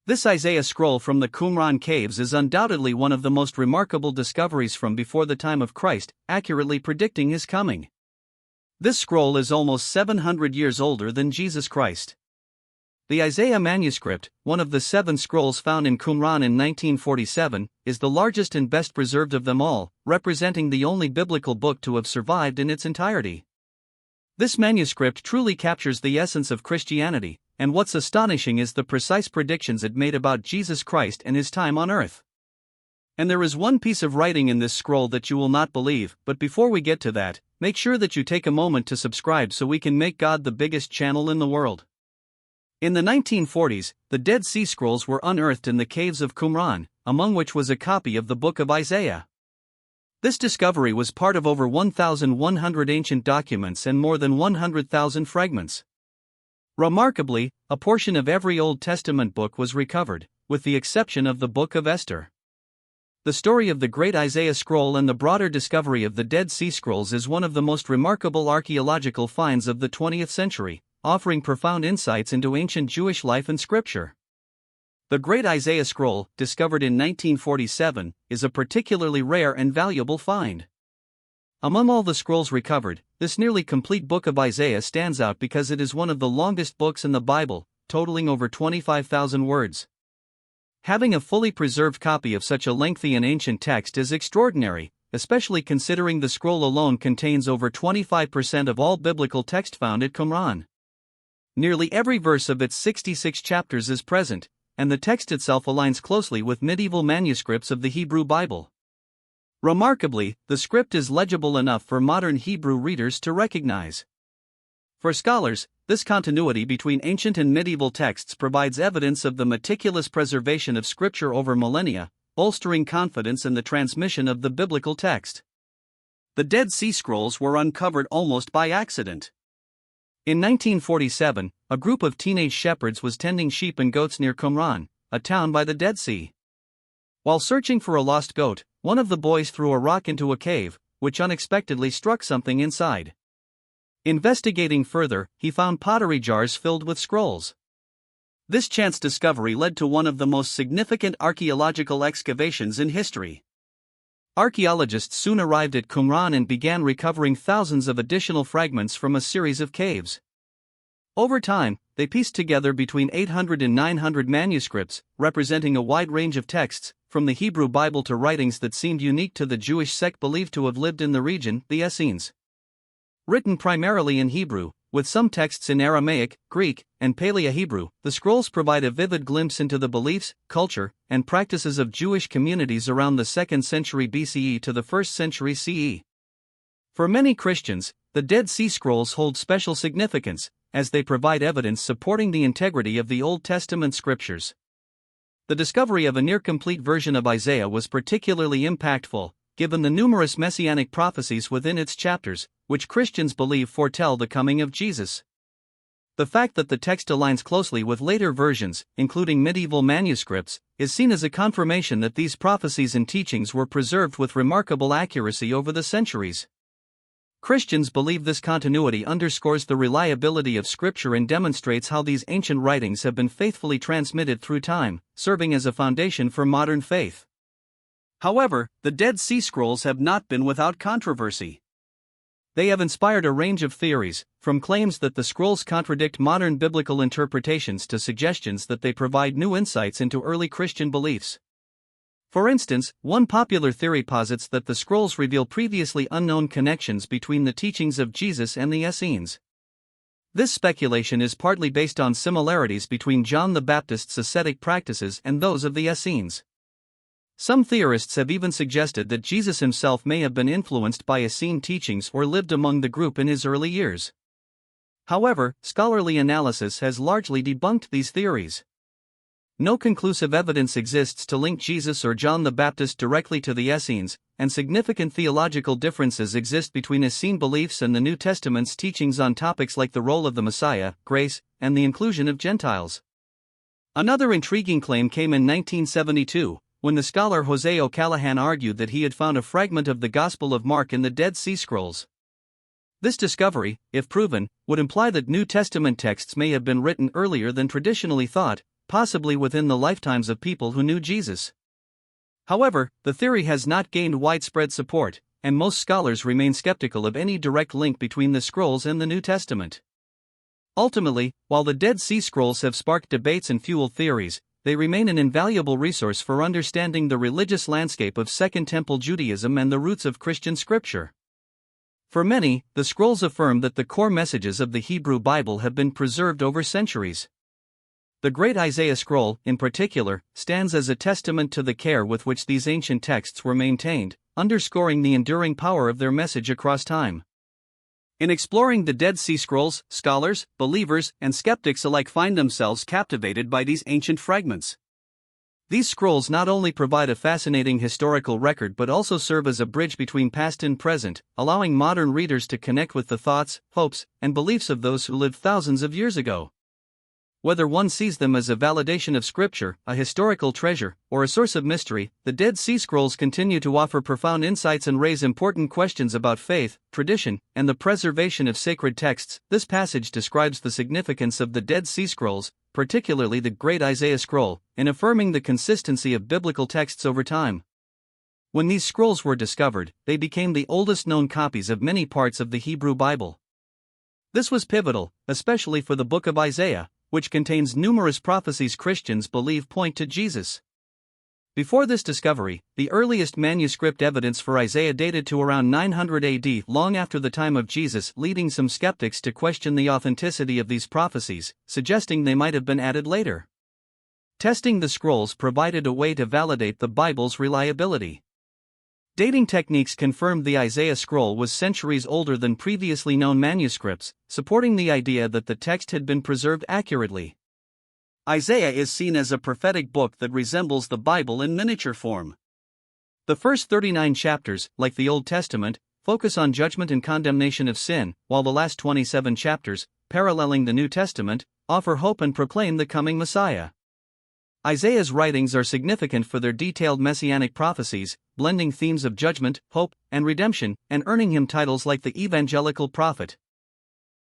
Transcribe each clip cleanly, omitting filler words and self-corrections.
This Isaiah scroll from the Qumran caves is undoubtedly one of the most remarkable discoveries from before the time of Christ, accurately predicting his coming. This scroll is almost 700 years older than Jesus Christ. The Isaiah manuscript, one of the 7 scrolls found in Qumran in 1947, is the largest and best preserved of them all, representing the only biblical book to have survived in its entirety. This manuscript truly captures the essence of Christianity, and what's astonishing is the precise predictions it made about Jesus Christ and his time on earth. And there is one piece of writing in this scroll that you will not believe, but before we get to that, make sure that you take a moment to subscribe so we can make God the biggest channel in the world. In the 1940s, the Dead Sea Scrolls were unearthed in the caves of Qumran, among which was a copy of the book of Isaiah. This discovery was part of over 1,100 ancient documents and more than 100,000 fragments. Remarkably, a portion of every Old Testament book was recovered, with the exception of the Book of Esther. The story of the Great Isaiah Scroll and the broader discovery of the Dead Sea Scrolls is one of the most remarkable archaeological finds of the 20th century, offering profound insights into ancient Jewish life and scripture. The Great Isaiah Scroll, discovered in 1947, is a particularly rare and valuable find. Among all the scrolls recovered, this nearly complete book of Isaiah stands out because it is one of the longest books in the Bible, totaling over 25,000 words. Having a fully preserved copy of such a lengthy and ancient text is extraordinary, especially considering the scroll alone contains over 25% of all biblical text found at Qumran. Nearly every verse of its 66 chapters is present, and the text itself aligns closely with medieval manuscripts of the Hebrew Bible. Remarkably, the script is legible enough for modern Hebrew readers to recognize. For scholars, this continuity between ancient and medieval texts provides evidence of the meticulous preservation of scripture over millennia, bolstering confidence in the transmission of the biblical text. The Dead Sea Scrolls were uncovered almost by accident. In 1947, a group of teenage shepherds was tending sheep and goats near Qumran, a town by the Dead Sea. While searching for a lost goat, one of the boys threw a rock into a cave, which unexpectedly struck something inside. Investigating further, he found pottery jars filled with scrolls. This chance discovery led to one of the most significant archaeological excavations in history. Archaeologists soon arrived at Qumran and began recovering thousands of additional fragments from a series of caves. Over time, they pieced together between 800 and 900 manuscripts, representing a wide range of texts, from the Hebrew Bible to writings that seemed unique to the Jewish sect believed to have lived in the region, the Essenes. Written primarily in Hebrew, with some texts in Aramaic, Greek, and Paleo-Hebrew, the scrolls provide a vivid glimpse into the beliefs, culture, and practices of Jewish communities around the 2nd century BCE to the 1st century CE. For many Christians, the Dead Sea Scrolls hold special significance, as they provide evidence supporting the integrity of the Old Testament scriptures. The discovery of a near-complete version of Isaiah was particularly impactful, given the numerous messianic prophecies within its chapters, which Christians believe foretell the coming of Jesus. The fact that the text aligns closely with later versions, including medieval manuscripts, is seen as a confirmation that these prophecies and teachings were preserved with remarkable accuracy over the centuries. Christians believe this continuity underscores the reliability of Scripture and demonstrates how these ancient writings have been faithfully transmitted through time, serving as a foundation for modern faith. However, the Dead Sea Scrolls have not been without controversy. They have inspired a range of theories, from claims that the scrolls contradict modern biblical interpretations to suggestions that they provide new insights into early Christian beliefs. For instance, one popular theory posits that the scrolls reveal previously unknown connections between the teachings of Jesus and the Essenes. This speculation is partly based on similarities between John the Baptist's ascetic practices and those of the Essenes. Some theorists have even suggested that Jesus himself may have been influenced by Essene teachings or lived among the group in his early years. However, scholarly analysis has largely debunked these theories. No conclusive evidence exists to link Jesus or John the Baptist directly to the Essenes, and significant theological differences exist between Essene beliefs and the New Testament's teachings on topics like the role of the Messiah, grace, and the inclusion of Gentiles. Another intriguing claim came in 1972, when the scholar Jose O'Callaghan argued that he had found a fragment of the Gospel of Mark in the Dead Sea Scrolls. This discovery, if proven, would imply that New Testament texts may have been written earlier than traditionally thought, possibly within the lifetimes of people who knew Jesus. However, the theory has not gained widespread support, and most scholars remain skeptical of any direct link between the scrolls and the New Testament. Ultimately, while the Dead Sea Scrolls have sparked debates and fueled theories, they remain an invaluable resource for understanding the religious landscape of Second Temple Judaism and the roots of Christian scripture. For many, the scrolls affirm that the core messages of the Hebrew Bible have been preserved over centuries. The Great Isaiah Scroll, in particular, stands as a testament to the care with which these ancient texts were maintained, underscoring the enduring power of their message across time. In exploring the Dead Sea Scrolls, scholars, believers, and skeptics alike find themselves captivated by these ancient fragments. These scrolls not only provide a fascinating historical record but also serve as a bridge between past and present, allowing modern readers to connect with the thoughts, hopes, and beliefs of those who lived thousands of years ago. Whether one sees them as a validation of Scripture, a historical treasure, or a source of mystery, the Dead Sea Scrolls continue to offer profound insights and raise important questions about faith, tradition, and the preservation of sacred texts. This passage describes the significance of the Dead Sea Scrolls, particularly the Great Isaiah Scroll, in affirming the consistency of biblical texts over time. When these scrolls were discovered, they became the oldest known copies of many parts of the Hebrew Bible. This was pivotal, especially for the book of Isaiah, which contains numerous prophecies Christians believe point to Jesus. Before this discovery, the earliest manuscript evidence for Isaiah dated to around 900 AD, long after the time of Jesus, leading some skeptics to question the authenticity of these prophecies, suggesting they might have been added later. Testing the scrolls provided a way to validate the Bible's reliability. Dating techniques confirmed the Isaiah scroll was centuries older than previously known manuscripts, supporting the idea that the text had been preserved accurately. Isaiah is seen as a prophetic book that resembles the Bible in miniature form. The first 39 chapters, like the Old Testament, focus on judgment and condemnation of sin, while the last 27 chapters, paralleling the New Testament, offer hope and proclaim the coming Messiah. Isaiah's writings are significant for their detailed messianic prophecies, blending themes of judgment, hope, and redemption, and earning him titles like the evangelical prophet.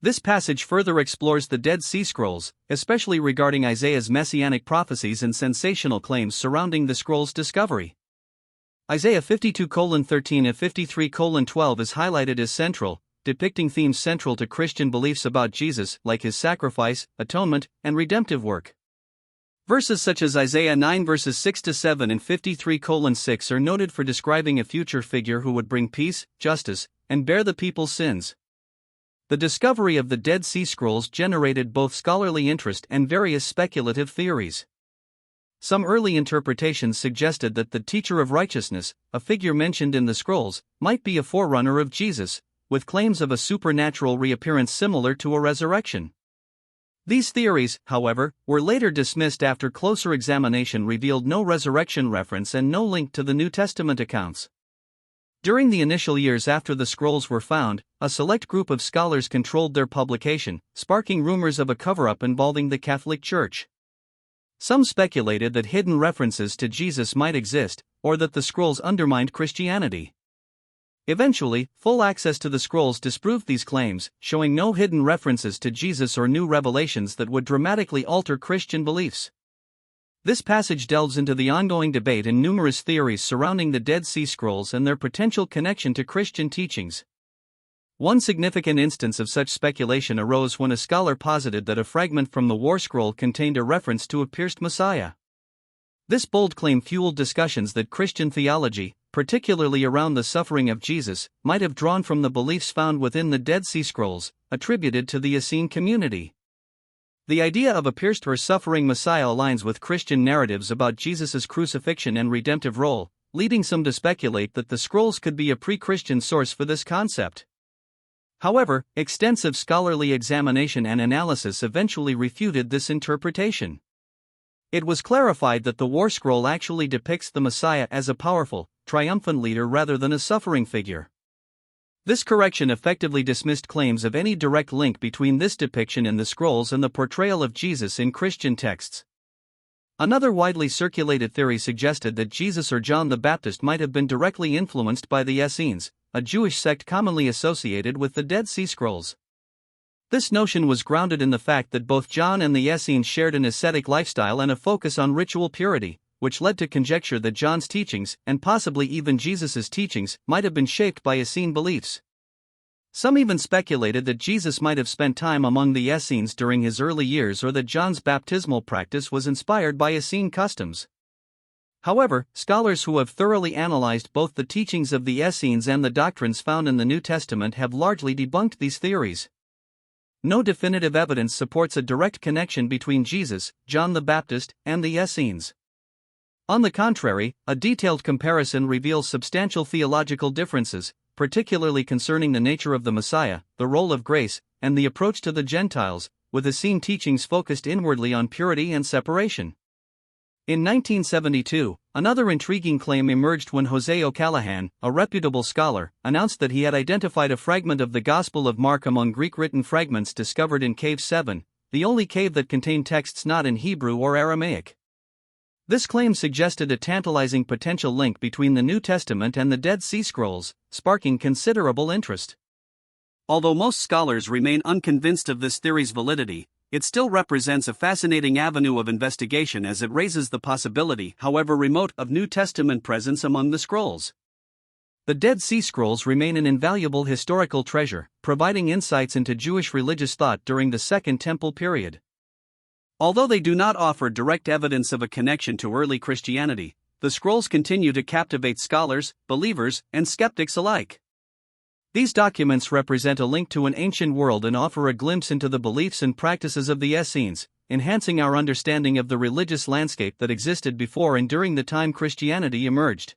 This passage further explores the Dead Sea Scrolls, especially regarding Isaiah's messianic prophecies and sensational claims surrounding the scroll's discovery. Isaiah 52:13 and 53:12 is highlighted as central, depicting themes central to Christian beliefs about Jesus, like his sacrifice, atonement, and redemptive work. Verses such as Isaiah 9 verses 6-7 and 53:6 are noted for describing a future figure who would bring peace, justice, and bear the people's sins. The discovery of the Dead Sea Scrolls generated both scholarly interest and various speculative theories. Some early interpretations suggested that the teacher of righteousness, a figure mentioned in the scrolls, might be a forerunner of Jesus, with claims of a supernatural reappearance similar to a resurrection. These theories, however, were later dismissed after closer examination revealed no resurrection reference and no link to the New Testament accounts. During the initial years after the scrolls were found, a select group of scholars controlled their publication, sparking rumors of a cover-up involving the Catholic Church. Some speculated that hidden references to Jesus might exist, or that the scrolls undermined Christianity. Eventually, full access to the scrolls disproved these claims, showing no hidden references to Jesus or new revelations that would dramatically alter Christian beliefs. This passage delves into the ongoing debate and numerous theories surrounding the Dead Sea Scrolls and their potential connection to Christian teachings. One significant instance of such speculation arose when a scholar posited that a fragment from the War Scroll contained a reference to a pierced Messiah. This bold claim fueled discussions that Christian theology, particularly around the suffering of Jesus, might have drawn from the beliefs found within the Dead Sea Scrolls, attributed to the Essene community. The idea of a pierced or suffering Messiah aligns with Christian narratives about Jesus' crucifixion and redemptive role, leading some to speculate that the scrolls could be a pre-Christian source for this concept. However, extensive scholarly examination and analysis eventually refuted this interpretation. It was clarified that the War Scroll actually depicts the Messiah as a powerful, triumphant leader rather than a suffering figure. This correction effectively dismissed claims of any direct link between this depiction in the scrolls and the portrayal of Jesus in Christian texts. Another widely circulated theory suggested that Jesus or John the Baptist might have been directly influenced by the Essenes, a Jewish sect commonly associated with the Dead Sea Scrolls. This notion was grounded in the fact that both John and the Essenes shared an ascetic lifestyle and a focus on ritual purity, which led to conjecture that John's teachings, and possibly even Jesus' teachings, might have been shaped by Essene beliefs. Some even speculated that Jesus might have spent time among the Essenes during his early years or that John's baptismal practice was inspired by Essene customs. However, scholars who have thoroughly analyzed both the teachings of the Essenes and the doctrines found in the New Testament have largely debunked these theories. No definitive evidence supports a direct connection between Jesus, John the Baptist, and the Essenes. On the contrary, a detailed comparison reveals substantial theological differences, particularly concerning the nature of the Messiah, the role of grace, and the approach to the Gentiles, with Essene teachings focused inwardly on purity and separation. In 1972, another intriguing claim emerged when Jose O'Callaghan, a reputable scholar, announced that he had identified a fragment of the Gospel of Mark among Greek written fragments discovered in Cave 7, the only cave that contained texts not in Hebrew or Aramaic. This claim suggested a tantalizing potential link between the New Testament and the Dead Sea Scrolls, sparking considerable interest. Although most scholars remain unconvinced of this theory's validity, it still represents a fascinating avenue of investigation as it raises the possibility, however remote, of New Testament presence among the scrolls. The Dead Sea Scrolls remain an invaluable historical treasure, providing insights into Jewish religious thought during the Second Temple period. Although they do not offer direct evidence of a connection to early Christianity, the scrolls continue to captivate scholars, believers, and skeptics alike. These documents represent a link to an ancient world and offer a glimpse into the beliefs and practices of the Essenes, enhancing our understanding of the religious landscape that existed before and during the time Christianity emerged.